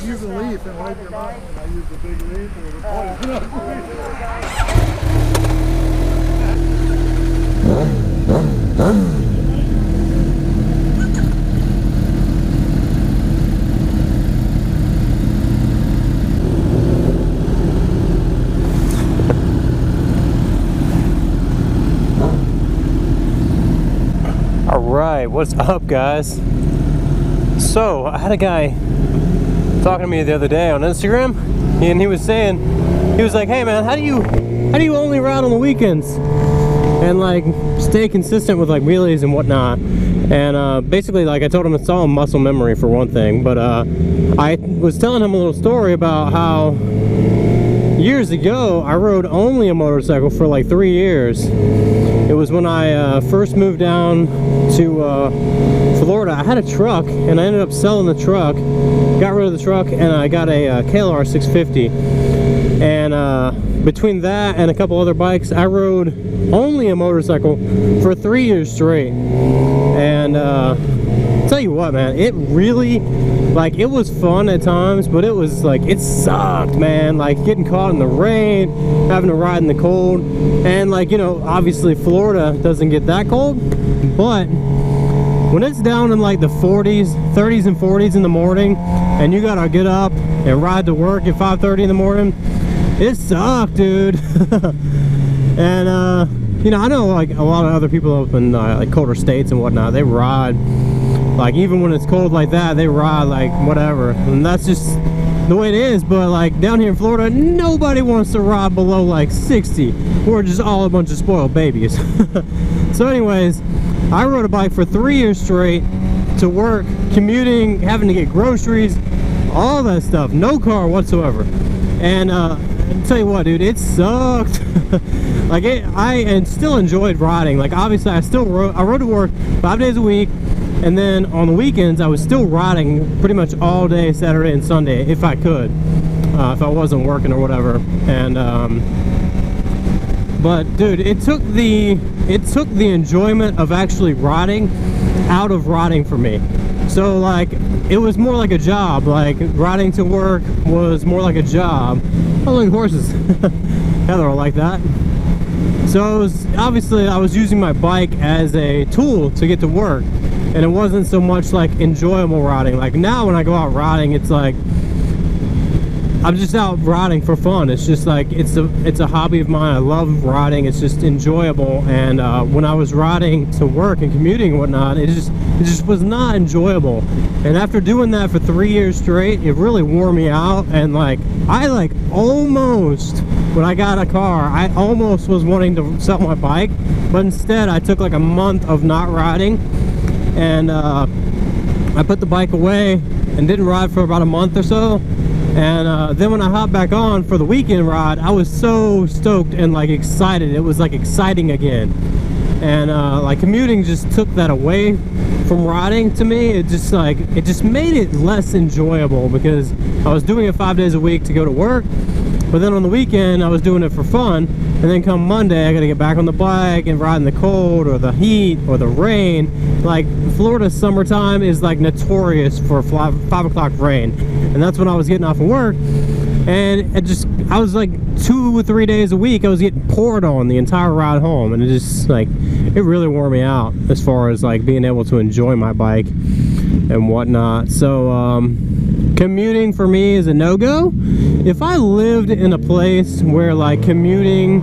use a leaf and wipe your butt. And I use the big leaf or the poison. Alright, what's up guys? So, I had a guy talking to me the other day on Instagram, and he was saying, he was like, hey man, how do you only ride on the weekends? And like, stay consistent with like wheelies and whatnot. And basically, like I told him, it's all muscle memory for one thing, but I was telling him a little story about how years ago, I rode only a motorcycle for like 3 years. It was when I first moved down to Florida. I had a truck, and I ended up selling the truck, got rid of the truck, and I got a Daytona675 Ktm. And between that and a couple other bikes, I rode only a motorcycle for 3 years straight. And tell you what, man, it really, like, it was fun at times, but it was like, it sucked, man. Like getting caught in the rain, having to ride in the cold, and like, you know, obviously Florida doesn't get that cold, but when it's down in like the 30s and 40s in the morning, and you gotta get up and ride to work at 5:30 in the morning, it sucked, dude. And you know, I know like a lot of other people up in like colder states and whatnot, they ride like, even when it's cold like that, they ride like whatever, and that's just the way it is. But like down here in Florida, nobody wants to ride below like 60. We're just all a bunch of spoiled babies. So anyways, I rode a bike for 3 years straight to work, commuting, having to get groceries, all that stuff, no car whatsoever. And I'll tell you what, dude, it sucked. Like I still enjoyed riding. Like obviously I rode to work 5 days a week, and then on the weekends I was still riding pretty much all day Saturday and Sunday if I could, if I wasn't working or whatever. And but dude, it took the enjoyment of actually riding out of riding for me. So like, it was more like a job. Like riding to work was more like a job. Oh, look at horses. Heather will like that. So it was, obviously I was using my bike as a tool to get to work, and it wasn't so much like enjoyable riding. Like now when I go out riding, it's like I'm just out riding for fun. It's just like, it's a hobby of mine. I love riding. It's just enjoyable. And when I was riding to work and commuting and whatnot, it just was not enjoyable. And after doing that for 3 years straight, it really wore me out. And like, I like almost, when I got a car, I almost was wanting to sell my bike, but instead I took like a month of not riding, and I put the bike away and didn't ride for about a month or so. And then when I hopped back on for the weekend ride, I was so stoked and like excited. It was like exciting again. And like commuting just took that away from riding to me. It just made it less enjoyable, because I was doing it 5 days a week to go to work, but then on the weekend I was doing it for fun. And then come Monday, I gotta get back on the bike and ride in the cold or the heat or the rain. Like Florida summertime is like notorious for 5 o'clock rain, and that's when I was getting off of work. And I was like 2 or 3 days a week, I was getting poured on the entire ride home, and it just like, it really wore me out as far as like being able to enjoy my bike and whatnot. So commuting for me is a no-go. If I lived in a place where like commuting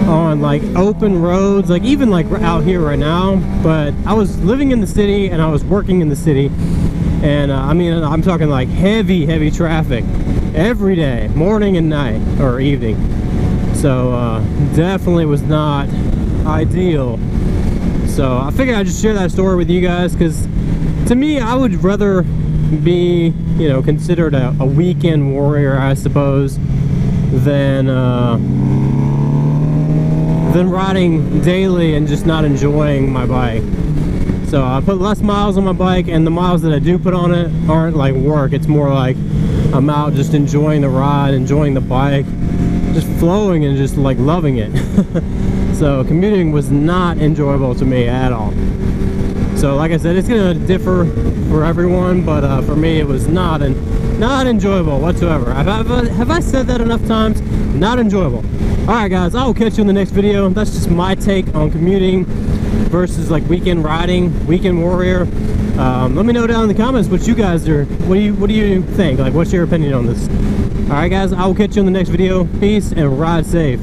on like open roads, like even like out here right now, but I was living in the city and I was working in the city, and I mean, I'm talking like heavy traffic every day, morning and night or evening. So definitely was not ideal. So I figured I'd just share that story with you guys, because to me, I would rather be, you know, considered a weekend warrior, I suppose, than riding daily and just not enjoying my bike. So I put less miles on my bike, and the miles that I do put on it aren't like work. It's more like I'm out just enjoying the ride, enjoying the bike, just flowing and just like loving it. So commuting was not enjoyable to me at all. So like I said, it's gonna differ for everyone, but for me it was not enjoyable whatsoever. Have I said that enough times? Not enjoyable. Alright guys, I will catch you in the next video. That's just my take on commuting versus like weekend riding, weekend warrior. Let me know down in the comments what you guys are, what do you think? Like, what's your opinion on this? Alright guys, I will catch you in the next video. Peace and ride safe.